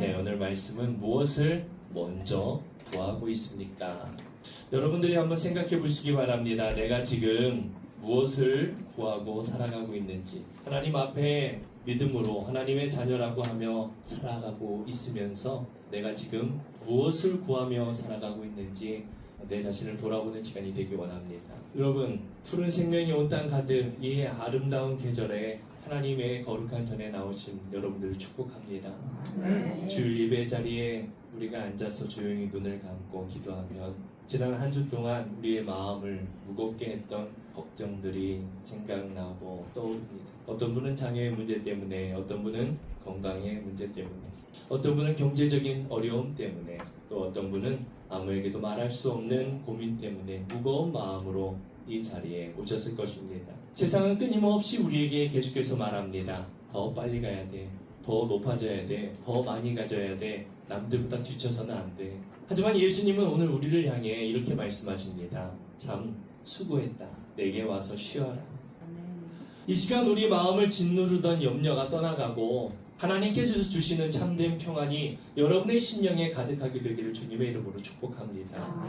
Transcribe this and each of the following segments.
네, 오늘 말씀은 무엇을 먼저 구하고 있습니까? 여러분들이 한번 생각해 보시기 바랍니다. 내가 지금 무엇을 구하고 살아가고 있는지, 하나님 앞에 믿음으로 하나님의 자녀라고 하며 살아가고 있으면서 내가 지금 무엇을 구하며 살아가고 있는지 내 자신을 돌아보는 시간이 되기 원합니다. 여러분, 푸른 생명이 온 땅 가득 이 아름다운 계절에 하나님의 거룩한 전에 나오신 여러분들을 축복합니다. 주일 예배 자리에 우리가 앉아서 조용히 눈을 감고 기도하면 지난 한 주 동안 우리의 마음을 무겁게 했던 걱정들이 생각나고 떠오릅니다. 어떤 분은 장애의 문제 때문에, 어떤 분은 건강의 문제 때문에, 어떤 분은 경제적인 어려움 때문에, 또 어떤 분은 아무에게도 말할 수 없는 고민 때문에 무거운 마음으로 이 자리에 오셨을 것입니다. 세상은 끊임없이 우리에게 계속해서 말합니다. 더 빨리 가야 돼. 더 높아져야 돼. 더 많이 가져야 돼. 남들보다 뒤쳐서는 안 돼. 하지만 예수님은 오늘 우리를 향해 이렇게 말씀하십니다. 참 수고했다. 내게 와서 쉬어라. 이 시간 우리 마음을 짓누르던 염려가 떠나가고 하나님께서 주시는 참된 평안이 여러분의 심령에 가득하게 되기를 주님의 이름으로 축복합니다.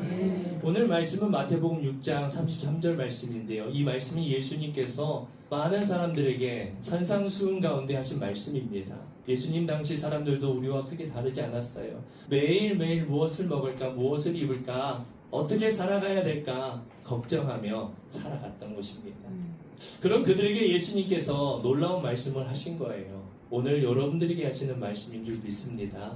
오늘 말씀은 마태복음 6장 33절 말씀인데요. 이 말씀이 예수님께서 많은 사람들에게 산상수훈 가운데 하신 말씀입니다. 예수님 당시 사람들도 우리와 크게 다르지 않았어요. 매일매일 무엇을 먹을까, 무엇을 입을까, 어떻게 살아가야 될까 걱정하며 살아갔던 것입니다. 그럼 그들에게 예수님께서 놀라운 말씀을 하신 거예요. 오늘 여러분들에게 하시는 말씀인 줄 믿습니다.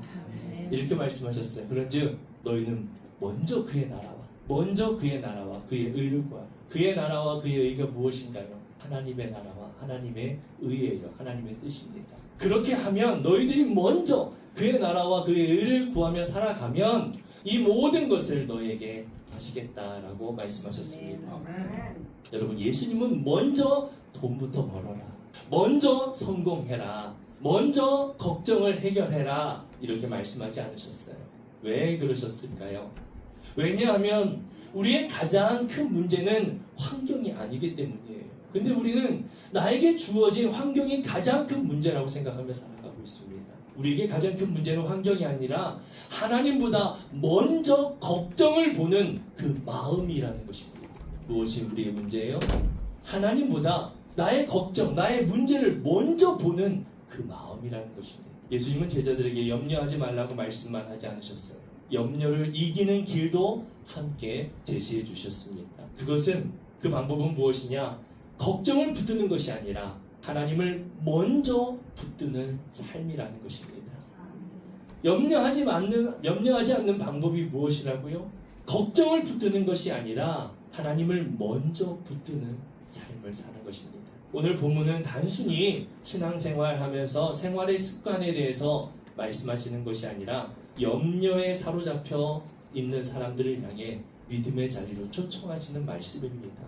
이렇게 말씀하셨어요. 그런즉 너희는 먼저 그의 나라와, 먼저 그의 나라와 그의 의를 구하라. 그의 나라와 그의 의가 무엇인가요? 하나님의 나라와 하나님의 의예요. 하나님의 뜻입니다. 그렇게 하면 너희들이 먼저 그의 나라와 그의 의를 구하며 살아가면 이 모든 것을 너희에게 하시겠다라고 말씀하셨습니다. 여러분, 예수님은 먼저 돈부터 벌어라, 먼저 성공해라, 먼저 걱정을 해결해라 이렇게 말씀하지 않으셨어요. 왜 그러셨을까요? 왜냐하면 우리의 가장 큰 문제는 환경이 아니기 때문이에요. 근데 우리는 나에게 주어진 환경이 가장 큰 문제라고 생각하며 살아가고 있습니다. 우리에게 가장 큰 문제는 환경이 아니라 하나님보다 먼저 걱정을 보는 그 마음이라는 것입니다. 무엇이 우리의 문제예요? 하나님보다 나의 걱정, 나의 문제를 먼저 보는 그 마음이라는 것입니다. 예수님은 제자들에게 염려하지 말라고 말씀만 하지 않으셨어요. 염려를 이기는 길도 함께 제시해 주셨습니다. 그 방법은 무엇이냐? 걱정을 붙드는 것이 아니라 하나님을 먼저 붙드는 삶이라는 것입니다. 염려하지 않는 방법이 무엇이라고요? 걱정을 붙드는 것이 아니라 하나님을 먼저 붙드는 삶을 사는 것입니다. 오늘 본문은 단순히 신앙생활 하면서 생활의 습관에 대해서 말씀하시는 것이 아니라 염려에 사로잡혀 있는 사람들을 향해 믿음의 자리로 초청하시는 말씀입니다.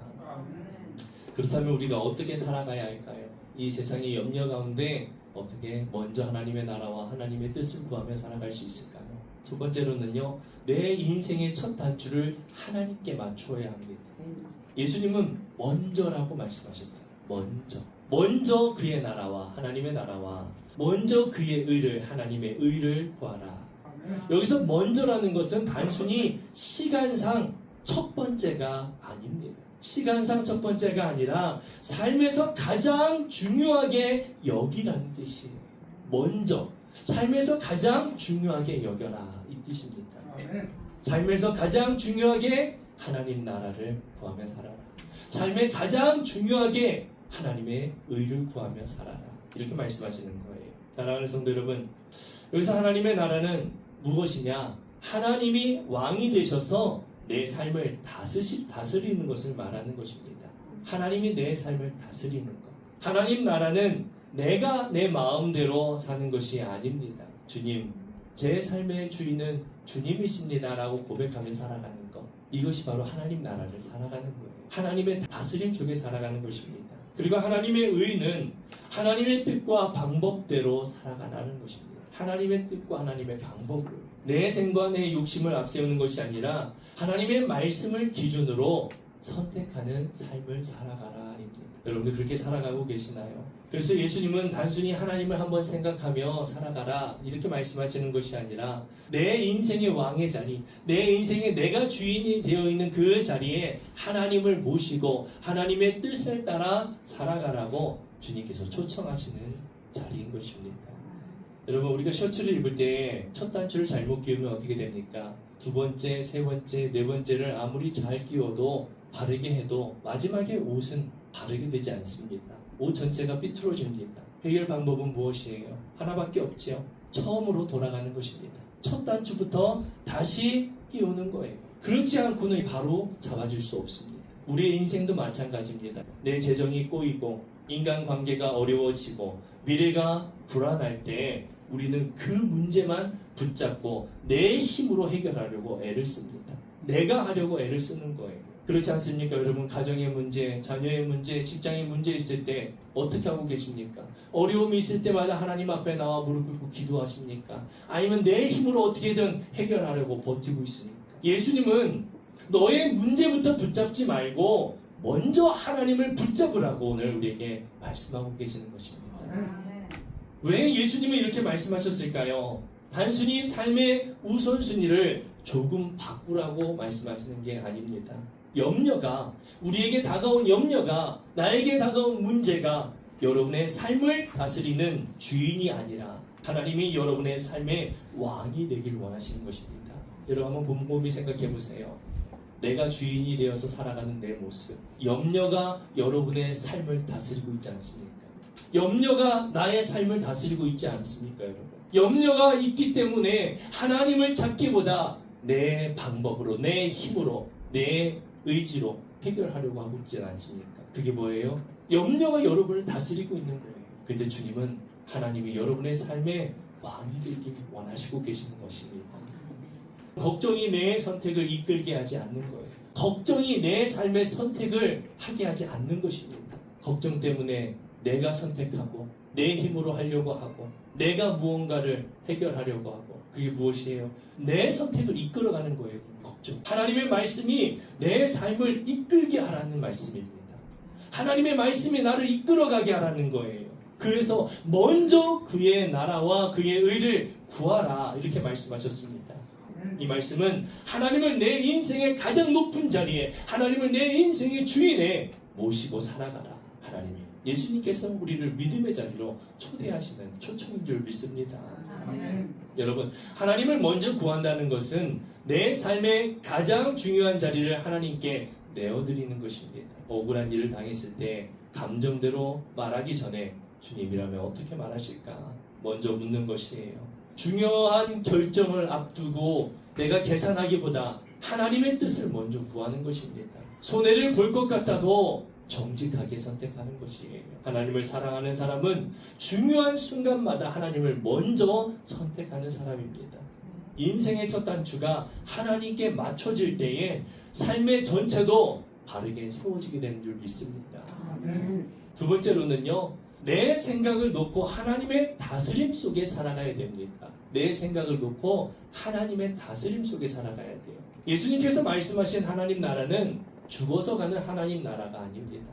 그렇다면 우리가 어떻게 살아가야 할까요? 이 세상의 염려 가운데 어떻게 먼저 하나님의 나라와 하나님의 뜻을 구하며 살아갈 수 있을까요? 두 번째로는요, 내 인생의 첫 단추를 하나님께 맞추어야 합니다. 예수님은 먼저라고 말씀하셨어요. 먼저 그의 나라와 하나님의 나라와 먼저 그의 의를, 하나님의 의를 구하라. 여기서 먼저라는 것은 단순히 시간상 첫 번째가 아닙니다. 시간상 첫 번째가 아니라 삶에서 가장 중요하게 여기라는 뜻이에요. 먼저 삶에서 가장 중요하게 여겨라 이 뜻입니다. 삶에서 가장 중요하게 하나님 나라를 구하며 살아라. 삶에 가장 중요하게 하나님의 의를 구하며 살아라. 이렇게 말씀하시는 거예요. 사랑하는 성도 여러분, 여기서 하나님의 나라는 무엇이냐? 하나님이 왕이 되셔서 내 삶을 다스리는 것을 말하는 것입니다. 하나님이 내 삶을 다스리는 것. 하나님 나라는 내가 내 마음대로 사는 것이 아닙니다. 주님, 제 삶의 주인은 주님이십니다 라고 고백하며 살아가는 것. 이것이 바로 하나님 나라를 살아가는 거예요. 하나님의 다스림 속에 살아가는 것입니다. 그리고 하나님의 의는 하나님의 뜻과 방법대로 살아가라는 것입니다. 하나님의 뜻과 하나님의 방법으로 내 생과 내 욕심을 앞세우는 것이 아니라 하나님의 말씀을 기준으로 선택하는 삶을 살아가라입니다. 여러분들 그렇게 살아가고 계시나요? 그래서 예수님은 단순히 하나님을 한번 생각하며 살아가라 이렇게 말씀하시는 것이 아니라 내 인생의 왕의 자리, 내 인생에 내가 주인이 되어 있는 그 자리에 하나님을 모시고 하나님의 뜻을 따라 살아가라고 주님께서 초청하시는 자리인 것입니다. 여러분, 우리가 셔츠를 입을 때 첫 단추를 잘못 끼우면 어떻게 됩니까? 두 번째, 세 번째, 네 번째를 아무리 잘 끼워도 바르게 해도 마지막에 옷은 바르게 되지 않습니다. 옷 전체가 삐뚤어집니다. 해결 방법은 무엇이에요? 하나밖에 없지요. 처음으로 돌아가는 것입니다. 첫 단추부터 다시 끼우는 거예요. 그렇지 않고는 바로 잡아줄 수 없습니다. 우리의 인생도 마찬가지입니다. 내 재정이 꼬이고 인간관계가 어려워지고 미래가 불안할 때 우리는 그 문제만 붙잡고 내 힘으로 해결하려고 애를 씁니다. 내가 하려고 애를 쓰는 거예요. 그렇지 않습니까? 여러분, 가정의 문제, 자녀의 문제, 직장의 문제 있을 때 어떻게 하고 계십니까? 어려움이 있을 때마다 하나님 앞에 나와 무릎 꿇고 기도하십니까? 아니면 내 힘으로 어떻게든 해결하려고 버티고 있습니까? 예수님은 너의 문제부터 붙잡지 말고 먼저 하나님을 붙잡으라고 오늘 우리에게 말씀하고 계시는 것입니다. 왜 예수님은 이렇게 말씀하셨을까요? 단순히 삶의 우선순위를 조금 바꾸라고 말씀하시는 게 아닙니다. 염려가, 우리에게 다가온 염려가, 나에게 다가온 문제가 여러분의 삶을 다스리는 주인이 아니라 하나님이 여러분의 삶의 왕이 되길 원하시는 것입니다. 여러분, 한번 곰곰이 생각해 보세요. 내가 주인이 되어서 살아가는 내 모습, 염려가 여러분의 삶을 다스리고 있지 않습니까? 염려가 나의 삶을 다스리고 있지 않습니까, 여러분? 염려가 있기 때문에 하나님을 찾기보다 내 방법으로, 내 힘으로, 내 의지로 해결하려고 하고 있지 않습니까? 그게 뭐예요? 염려가 여러분을 다스리고 있는 거예요. 근데 주님은 하나님이 여러분의 삶의 왕이 되길 원하시고 계시는 것입니다. 걱정이 내 선택을 이끌게 하지 않는 거예요. 걱정이 내 삶의 선택을 하게 하지 않는 것입니다. 걱정 때문에 내가 선택하고 내 힘으로 하려고 하고 내가 무언가를 해결하려고 하고, 그게 무엇이에요? 내 선택을 이끌어가는 거예요. 걱정. 하나님의 말씀이 내 삶을 이끌게 하라는 말씀입니다. 하나님의 말씀이 나를 이끌어가게 하라는 거예요. 그래서 먼저 그의 나라와 그의 의를 구하라 이렇게 말씀하셨습니다. 이 말씀은 하나님을 내 인생의 가장 높은 자리에, 하나님을 내 인생의 주인에 모시고 살아가라. 하나님이, 예수님께서 우리를 믿음의 자리로 초대하시는 초청인 줄 믿습니다. 여러분, 하나님을 먼저 구한다는 것은 내 삶의 가장 중요한 자리를 하나님께 내어드리는 것입니다. 억울한 일을 당했을 때 감정대로 말하기 전에 주님이라면 어떻게 말하실까? 먼저 묻는 것이에요. 중요한 결정을 앞두고 내가 계산하기보다 하나님의 뜻을 먼저 구하는 것입니다. 손해를 볼 것 같아도 정직하게 선택하는 것이에요. 하나님을 사랑하는 사람은 중요한 순간마다 하나님을 먼저 선택하는 사람입니다. 인생의 첫 단추가 하나님께 맞춰질 때에 삶의 전체도 바르게 세워지게 되는 줄 믿습니다. 두 번째로는요, 내 생각을 놓고 하나님의 다스림 속에 살아가야 됩니다. 내 생각을 놓고 하나님의 다스림 속에 살아가야 돼요. 예수님께서 말씀하신 하나님 나라는 죽어서 가는 하나님 나라가 아닙니다.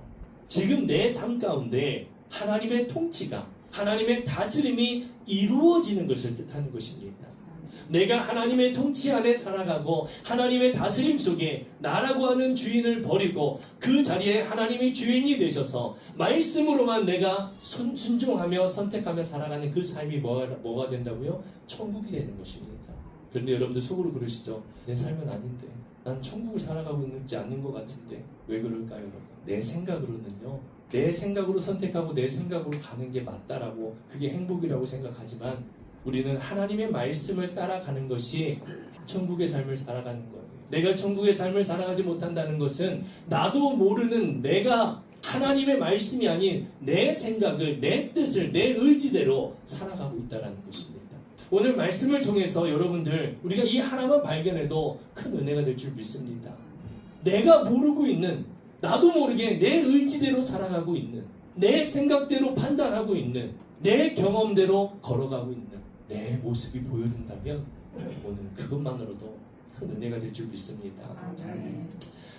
지금 내 삶 가운데 하나님의 통치가, 하나님의 다스림이 이루어지는 것을 뜻하는 것입니다. 내가 하나님의 통치 안에 살아가고 하나님의 다스림 속에 나라고 하는 주인을 버리고 그 자리에 하나님이 주인이 되셔서 말씀으로만 내가 순종하며 선택하며 살아가는 그 삶이 뭐가 된다고요? 천국이 되는 것입니다. 그런데 여러분들 속으로 그러시죠? 내 삶은 아닌데, 난 천국을 살아가고 있지 않는 것 같은데 왜 그럴까요, 여러분? 내 생각으로는요, 내 생각으로 선택하고 내 생각으로 가는 게 맞다라고, 그게 행복이라고 생각하지만 우리는 하나님의 말씀을 따라가는 것이 천국의 삶을 살아가는 거예요. 내가 천국의 삶을 살아가지 못한다는 것은 나도 모르는 내가 하나님의 말씀이 아닌 내 생각을, 내 뜻을, 내 의지대로 살아가고 있다는 것입니다. 오늘 말씀을 통해서 여러분들, 우리가 이 하나만 발견해도 큰 은혜가 될 줄 믿습니다. 내가 모르고 있는, 나도 모르게 내 의지대로 살아가고 있는, 내 생각대로 판단하고 있는, 내 경험대로 걸어가고 있는 내 모습이 보여진다면 오늘 그것만으로도 큰 은혜가 될 줄 믿습니다. 아멘.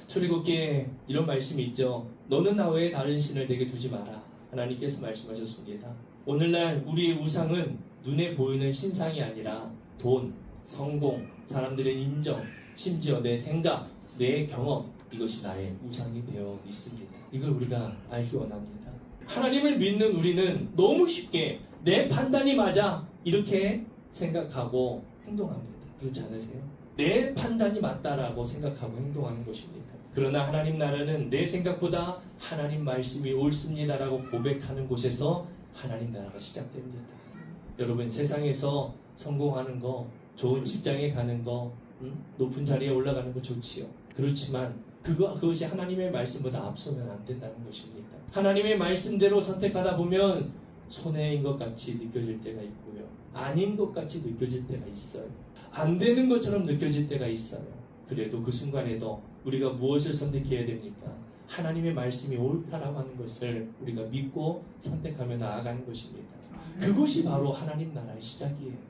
출애굽기에 이런 말씀이 있죠. 너는 나 외에 다른 신을 내게 두지 마라. 하나님께서 말씀하셨습니다. 오늘날 우리의 우상은 눈에 보이는 신상이 아니라 돈, 성공, 사람들의 인정, 심지어 내 생각, 내 경험, 이것이 나의 우상이 되어 있습니다. 이걸 우리가 알기 원합니다. 하나님을 믿는 우리는 너무 쉽게 내 판단이 맞아 이렇게 생각하고 행동합니다. 그렇지 않으세요? 내 판단이 맞다라고 생각하고 행동하는 것입니다. 그러나 하나님 나라는 내 생각보다 하나님 말씀이 옳습니다라고 고백하는 곳에서 하나님 나라가 시작됩니다. 여러분, 세상에서 성공하는 거, 좋은 직장에 가는 거, 높은 자리에 올라가는 거 좋지요. 그렇지만 그것이 하나님의 말씀보다 앞서면 안 된다는 것입니다. 하나님의 말씀대로 선택하다 보면 손해인 것 같이 느껴질 때가 있고요. 아닌 것 같이 느껴질 때가 있어요. 안 되는 것처럼 느껴질 때가 있어요. 그래도 그 순간에도 우리가 무엇을 선택해야 됩니까? 하나님의 말씀이 옳다라고 하는 것을 우리가 믿고 선택하며 나아가는 것입니다. 그것이 바로 하나님 나라의 시작이에요.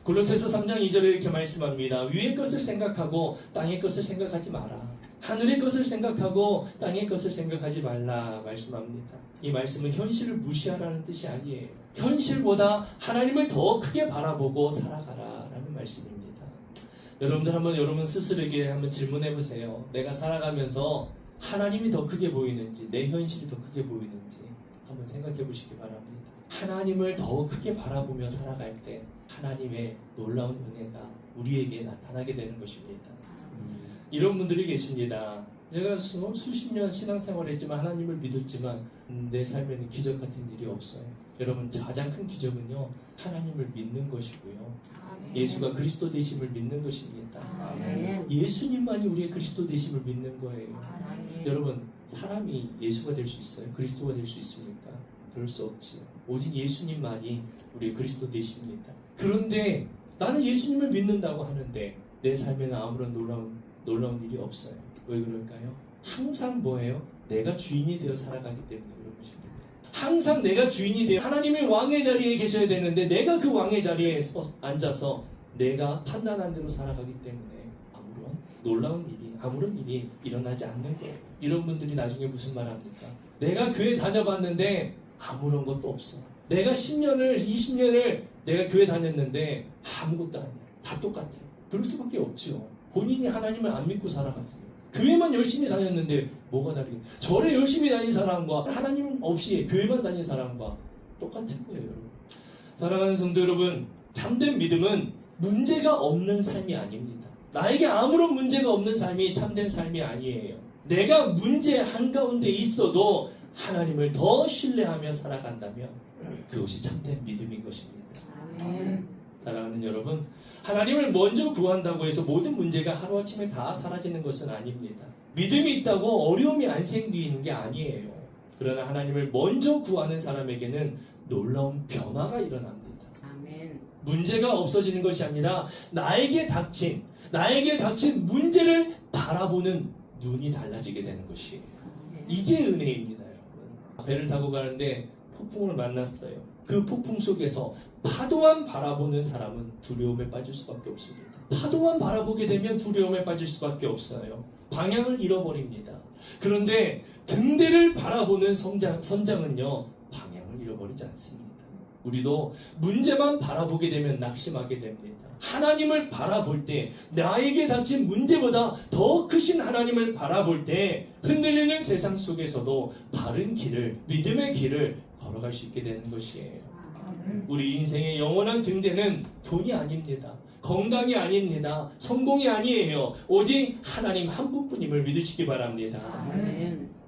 골로새서 3장 2절에 이렇게 말씀합니다. 위의 것을 생각하고 땅의 것을 생각하지 마라. 하늘의 것을 생각하고 땅의 것을 생각하지 말라 말씀합니다. 이 말씀은 현실을 무시하라는 뜻이 아니에요. 현실보다 하나님을 더 크게 바라보고 살아가라라는 말씀입니다. 여러분들 한번 여러분 스스로에게 한번 질문해 보세요. 내가 살아가면서 하나님이 더 크게 보이는지 내 현실이 더 크게 보이는지 한번 생각해 보시기 바랍니다. 하나님을 더 크게 바라보며 살아갈 때 하나님의 놀라운 은혜가 우리에게 나타나게 되는 것입니다. 이런 분들이 계십니다. 제가 수십 년 신앙생활을 했지만 하나님을 믿었지만 내 삶에는 기적 같은 일이 없어요. 여러분, 가장 큰 기적은요, 하나님을 믿는 것이고요. 예수가 그리스도 되심을 믿는 것입니다. 예수님만이 우리의 그리스도 되심을 믿는 거예요. 여러분, 사람이 예수가 될 수 있어요? 그리스도가 될 수 있습니까? 그럴 수 없지요. 오직 예수님만이 우리의 그리스도 되십니다. 그런데 나는 예수님을 믿는다고 하는데 내 삶에는 아무런 놀라운 일이 없어요. 왜 그럴까요? 항상 뭐예요? 내가 주인이 되어 살아가기 때문에 그런 것입니다. 항상 내가 주인이 되어 하나님의 왕의 자리에 계셔야 되는데 내가 그 왕의 자리에 앉아서 내가 판단한 대로 살아가기 때문에 아무런 일이 일어나지 않는 거예요. 이런 분들이 나중에 무슨 말 합니까? 내가 교회 다녀봤는데 아무런 것도 없어. 내가 10년을 20년을 내가 교회 다녔는데 아무것도 아니야. 다 똑같아요. 그럴 수밖에 없죠. 본인이 하나님을 안 믿고 살아갔으니까. 교회만 열심히 다녔는데 뭐가 다르게? 절에 열심히 다닌 사람과 하나님 없이 교회만 다닌 사람과 똑같은 거예요, 여러분. 사랑하는 성도 여러분, 참된 믿음은 문제가 없는 삶이 아닙니다. 나에게 아무런 문제가 없는 삶이 참된 삶이 아니에요. 내가 문제 한가운데 있어도 하나님을 더 신뢰하며 살아간다면 그것이 참된 믿음인 것입니다. 사랑하는 여러분, 하나님을 먼저 구한다고 해서 모든 문제가 하루아침에 다 사라지는 것은 아닙니다. 믿음이 있다고 어려움이 안 생기는 게 아니에요. 그러나 하나님을 먼저 구하는 사람에게는 놀라운 변화가 일어납니다. 문제가 없어지는 것이 아니라 나에게 닥친 문제를 바라보는 눈이 달라지게 되는 것이에요. 이게 은혜입니다, 여러분. 배를 타고 가는데 폭풍을 만났어요. 그 폭풍 속에서 파도만 바라보는 사람은 두려움에 빠질 수밖에 없습니다. 파도만 바라보게 되면 두려움에 빠질 수밖에 없어요. 방향을 잃어버립니다. 그런데 등대를 바라보는 선장은요, 방향을 잃어버리지 않습니다. 우리도 문제만 바라보게 되면 낙심하게 됩니다. 하나님을 바라볼 때, 나에게 닥친 문제보다 더 크신 하나님을 바라볼 때 흔들리는 세상 속에서도 바른 길을, 믿음의 길을 걸어갈 수 있게 되는 것이에요. 우리 인생의 영원한 등대는 돈이 아닙니다. 건강이 아닙니다. 성공이 아니에요. 오직 하나님 한 분뿐임을 믿으시기 바랍니다.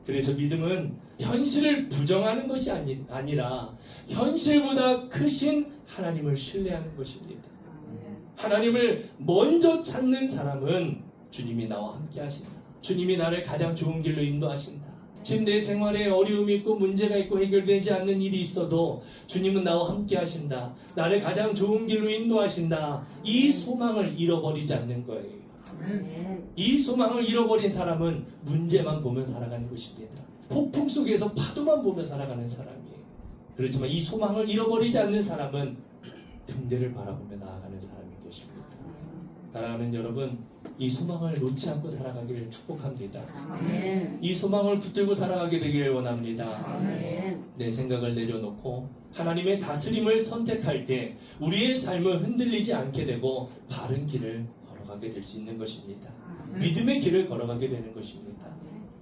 그래서 믿음은 현실을 부정하는 것이 아니라 현실보다 크신 하나님을 신뢰하는 것입니다. 하나님을 먼저 찾는 사람은 주님이 나와 함께 하신다. 주님이 나를 가장 좋은 길로 인도하신다. 지금 내 생활에 어려움이 있고 문제가 있고 해결되지 않는 일이 있어도 주님은 나와 함께 하신다. 나를 가장 좋은 길로 인도하신다. 이 소망을 잃어버리지 않는 거예요. 이 소망을 잃어버린 사람은 문제만 보며 살아가는 것입니다. 폭풍 속에서 파도만 보며 살아가는 사람이에요. 그렇지만 이 소망을 잃어버리지 않는 사람은 등대를 바라보며 나아가는 사람인 것입니다. 사랑하는 여러분, 이 소망을 놓지 않고 살아가기를 축복합니다. 아멘. 이 소망을 붙들고 살아가게 되기를 원합니다. 아멘. 내 생각을 내려놓고 하나님의 다스림을 선택할 때 우리의 삶은 흔들리지 않게 되고 바른 길을 걸어가게 될 수 있는 것입니다. 믿음의 길을 걸어가게 되는 것입니다.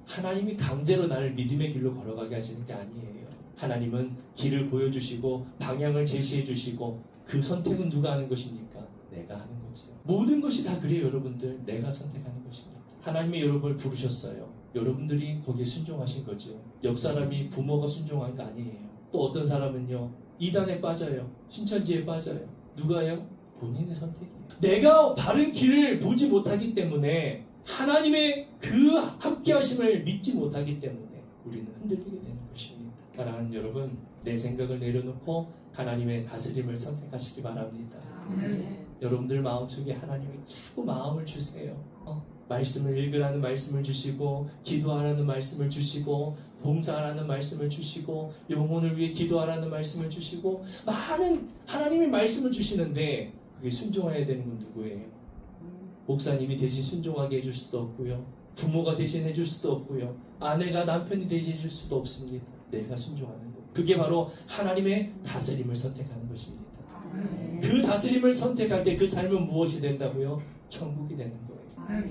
하나님이 강제로 나를 믿음의 길로 걸어가게 하시는 게 아니에요. 하나님은 길을 보여주시고 방향을 제시해 주시고 그 선택은 누가 하는 것입니까? 내가 하는 거죠. 모든 것이 다 그래요, 여러분들. 내가 선택하는 것입니다. 하나님이 여러분을 부르셨어요. 여러분들이 거기에 순종하신 거죠. 옆 사람이 부모가 순종한 거 아니에요. 또 어떤 사람은요, 이단에 빠져요. 신천지에 빠져요. 누가요? 본인의 선택이에요. 내가 바른 길을 보지 못하기 때문에 하나님의 그 함께 하심을 믿지 못하기 때문에 우리는 흔들리게 되는 것입니다. 사랑하는 여러분, 내 생각을 내려놓고 하나님의 다스림을 선택하시기 바랍니다. 여러분들 마음속에 하나님이 자꾸 마음을 주세요. 말씀을 읽으라는 말씀을 주시고, 기도하라는 말씀을 주시고, 봉사하라는 말씀을 주시고, 영혼을 위해 기도하라는 말씀을 주시고, 많은 하나님의 말씀을 주시는데 그게 순종해야 되는 건 누구예요? 목사님이 대신 순종하게 해줄 수도 없고요, 부모가 대신 해줄 수도 없고요, 아내가 남편이 대신 해줄 수도 없습니다. 내가 순종하는 거, 그게 바로 하나님의 다스림을 선택하는 것입니다. 그 다스림을 선택할 때 그 삶은 무엇이 된다고요? 천국이 되는 거예요.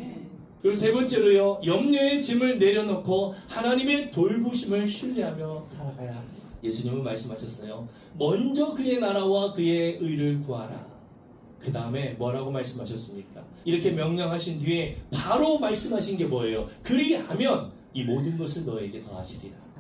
그리고 세 번째로요, 염려의 짐을 내려놓고 하나님의 돌보심을 신뢰하며 살아가야 합니다. 예수님은 말씀하셨어요. 먼저 그의 나라와 그의 의를 구하라. 그 다음에 뭐라고 말씀하셨습니까? 이렇게 명령하신 뒤에 바로 말씀하신 게 뭐예요? 그리하면 이 모든 것을 너에게 더하시리라.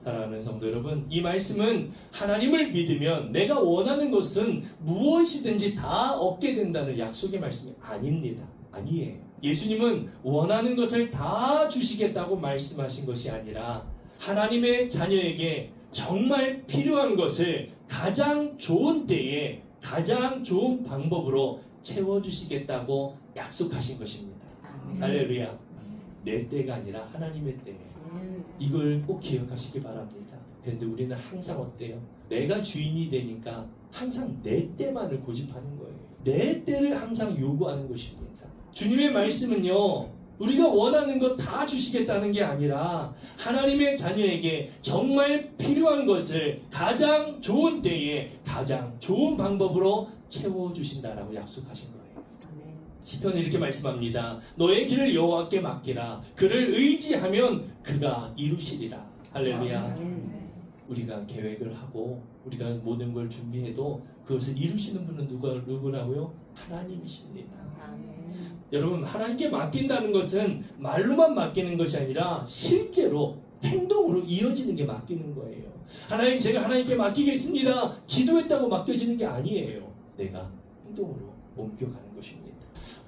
사랑하는 성도 여러분, 이 말씀은 하나님을 믿으면 내가 원하는 것은 무엇이든지 다 얻게 된다는 약속의 말씀이 아닙니다. 아니에요. 예수님은 원하는 것을 다 주시겠다고 말씀하신 것이 아니라 하나님의 자녀에게 정말 필요한 것을 가장 좋은 때에 가장 좋은 방법으로 채워주시겠다고 약속하신 것입니다. 할렐루야. 내 때가 아니라 하나님의 때에 이걸 꼭 기억하시기 바랍니다. 그런데 우리는 항상 어때요? 내가 주인이 되니까 항상 내 때만을 고집하는 거예요. 내 때를 항상 요구하는 것입니다. 주님의 말씀은요, 우리가 원하는 것 다 주시겠다는 게 아니라 하나님의 자녀에게 정말 필요한 것을 가장 좋은 때에 가장 좋은 방법으로 채워주신다라고 약속하신 거예요. 시편은 이렇게 말씀합니다. 너의 길을 여호와께 맡기라. 그를 의지하면 그가 이루시리라. 할렐루야. 우리가 계획을 하고 우리가 모든 걸 준비해도 그것을 이루시는 분은 누구라고요? 하나님이십니다. 여러분, 하나님께 맡긴다는 것은 말로만 맡기는 것이 아니라 실제로 행동으로 이어지는 게 맡기는 거예요. 하나님, 제가 하나님께 맡기겠습니다. 기도했다고 맡겨지는 게 아니에요. 내가 행동으로 옮겨가는 것입니다.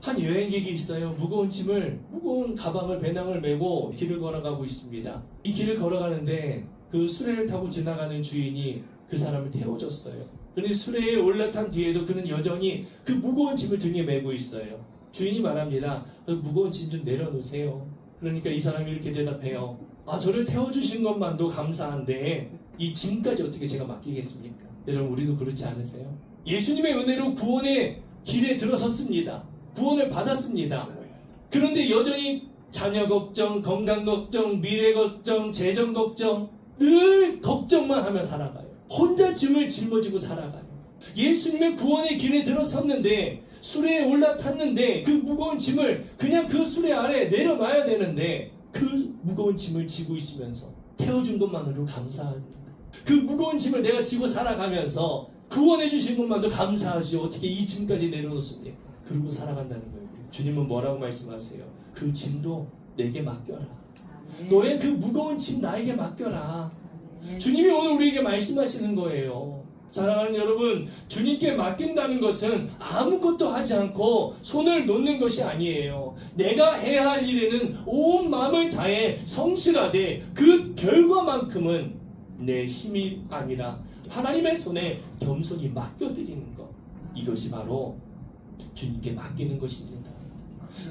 한 여행객이 있어요. 무거운 가방을, 배낭을 메고 길을 걸어가고 있습니다. 이 길을 걸어가는데 그 수레를 타고 지나가는 주인이 그 사람을 태워줬어요. 그런데 수레에 올라탄 뒤에도 그는 여전히 그 무거운 짐을 등에 메고 있어요. 주인이 말합니다. 그 무거운 짐 좀 내려놓으세요. 그러니까 이 사람이 이렇게 대답해요. 저를 태워주신 것만도 감사한데 이 짐까지 어떻게 제가 맡기겠습니까? 여러분, 우리도 그렇지 않으세요? 예수님의 은혜로 구원의 길에 들어섰습니다. 구원을 받았습니다. 그런데 여전히 자녀 걱정, 건강 걱정, 미래 걱정, 재정 걱정, 늘 걱정만 하며 살아가요. 혼자 짐을 짊어지고 살아가요. 예수님의 구원의 길에 들어섰는데, 수레에 올라탔는데 그 무거운 짐을 그냥 그 수레 아래에 내려놔야 되는데 그 무거운 짐을 지고 있으면서 태워준 것만으로 감사합니다. 그 무거운 짐을 내가 지고 살아가면서 구원해 주신 것만도 감사하지 어떻게 이 짐까지 내려놓습니까? 그러고 살아간다는 거예요. 주님은 뭐라고 말씀하세요? 그 짐도 내게 맡겨라. 너의 그 무거운 짐 나에게 맡겨라. 주님이 오늘 우리에게 말씀하시는 거예요. 사랑하는 여러분, 주님께 맡긴다는 것은 아무것도 하지 않고 손을 놓는 것이 아니에요. 내가 해야 할 일에는 온 마음을 다해 성실하되 그 결과만큼은 내 힘이 아니라 하나님의 손에 겸손히 맡겨드리는 것. 이것이 바로 주님께 맡기는 것입니다.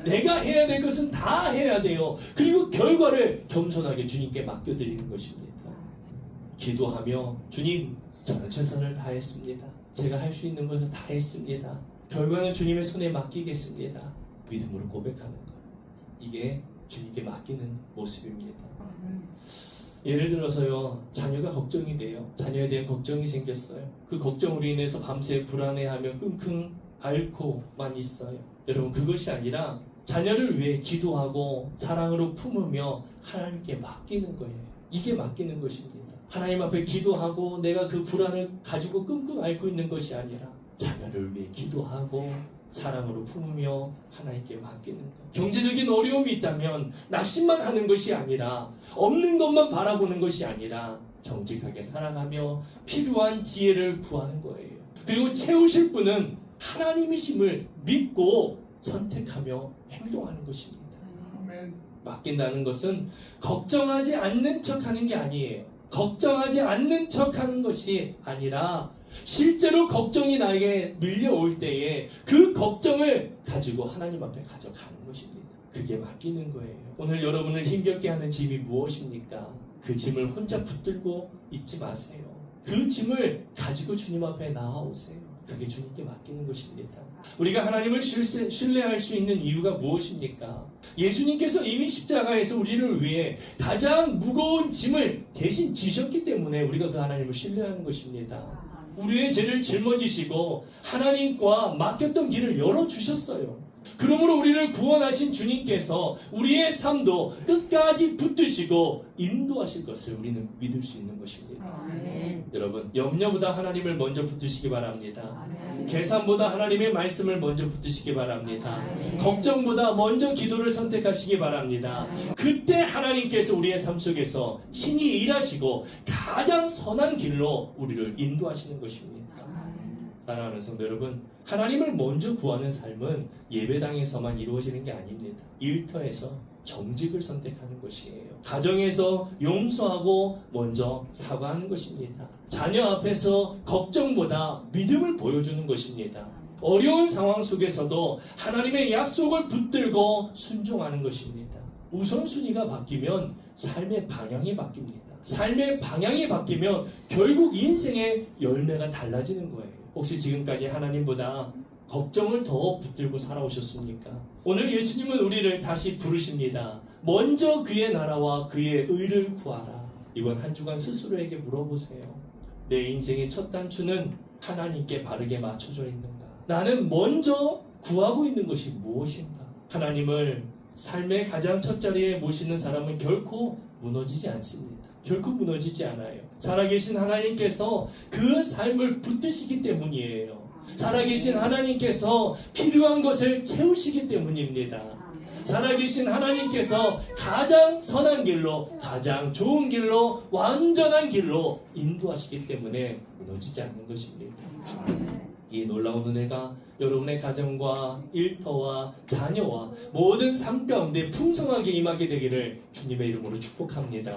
내가 해야 될 것은 다 해야 돼요. 그리고 결과를 겸손하게 주님께 맡겨드리는 것입니다. 기도하며 주님, 저는 최선을 다했습니다. 제가 할 수 있는 것을 다 했습니다. 결과는 주님의 손에 맡기겠습니다. 믿음으로 고백하는 거예요. 이게 주님께 맡기는 모습입니다. 예를 들어서요, 자녀가 걱정이 돼요. 자녀에 대한 걱정이 생겼어요. 그 걱정으로 인해서 밤새 불안해하며 끙끙 앓고만 있어요. 여러분, 그것이 아니라 자녀를 위해 기도하고 사랑으로 품으며 하나님께 맡기는 거예요. 이게 맡기는 것입니다. 하나님 앞에 기도하고 내가 그 불안을 가지고 끙끙 앓고 있는 것이 아니라 자녀를 위해 기도하고 사랑으로 품으며 하나님께 맡기는 것. 경제적인 어려움이 있다면 낙심만 하는 것이 아니라, 없는 것만 바라보는 것이 아니라 정직하게 살아가며 필요한 지혜를 구하는 거예요. 그리고 채우실 분은 하나님이심을 믿고 선택하며 행동하는 것입니다. 맡긴다는 것은 걱정하지 않는 척하는 게 아니에요. 걱정하지 않는 척하는 것이 아니라 실제로 걱정이 나에게 밀려올 때에 그 걱정을 가지고 하나님 앞에 가져가는 것입니다. 그게 맡기는 거예요. 오늘 여러분을 힘겹게 하는 짐이 무엇입니까? 그 짐을 혼자 붙들고 있지 마세요. 그 짐을 가지고 주님 앞에 나아오세요. 그게 주님께 맡기는 것입니다. 우리가 하나님을 신뢰할 수 있는 이유가 무엇입니까? 예수님께서 이미 십자가에서 우리를 위해 가장 무거운 짐을 대신 지셨기 때문에 우리가 그 하나님을 신뢰하는 것입니다. 우리의 죄를 짊어지시고 하나님과 맡겼던 길을 열어주셨어요. 그러므로 우리를 구원하신 주님께서 우리의 삶도 끝까지 붙드시고 인도하실 것을 우리는 믿을 수 있는 것입니다. 여러분, 염려보다 하나님을 먼저 붙드시기 바랍니다. 계산보다 하나님의 말씀을 먼저 붙드시기 바랍니다. 걱정보다 먼저 기도를 선택하시기 바랍니다. 그때 하나님께서 우리의 삶 속에서 친히 일하시고 가장 선한 길로 우리를 인도하시는 것입니다. 사랑하는 성도 여러분, 하나님을 먼저 구하는 삶은 예배당에서만 이루어지는 게 아닙니다. 일터에서 정직을 선택하는 것이에요. 가정에서 용서하고 먼저 사과하는 것입니다. 자녀 앞에서 걱정보다 믿음을 보여주는 것입니다. 어려운 상황 속에서도 하나님의 약속을 붙들고 순종하는 것입니다. 우선순위가 바뀌면 삶의 방향이 바뀝니다. 삶의 방향이 바뀌면 결국 인생의 열매가 달라지는 거예요. 혹시 지금까지 하나님보다 걱정을 더 붙들고 살아오셨습니까? 오늘 예수님은 우리를 다시 부르십니다. 먼저 그의 나라와 그의 의를 구하라. 이번 한 주간 스스로에게 물어보세요. 내 인생의 첫 단추는 하나님께 바르게 맞춰져 있는가? 나는 먼저 구하고 있는 것이 무엇인가? 하나님을 삶의 가장 첫 자리에 모시는 사람은 결코 무너지지 않습니다. 결코 무너지지 않아요. 살아계신 하나님께서 그 삶을 붙드시기 때문이에요. 살아계신 하나님께서 필요한 것을 채우시기 때문입니다. 살아계신 하나님께서 가장 선한 길로, 가장 좋은 길로, 완전한 길로 인도하시기 때문에 무너지지 않는 것입니다. 이 놀라운 은혜가 여러분의 가정과 일터와 자녀와 모든 삶 가운데 풍성하게 임하게 되기를 주님의 이름으로 축복합니다.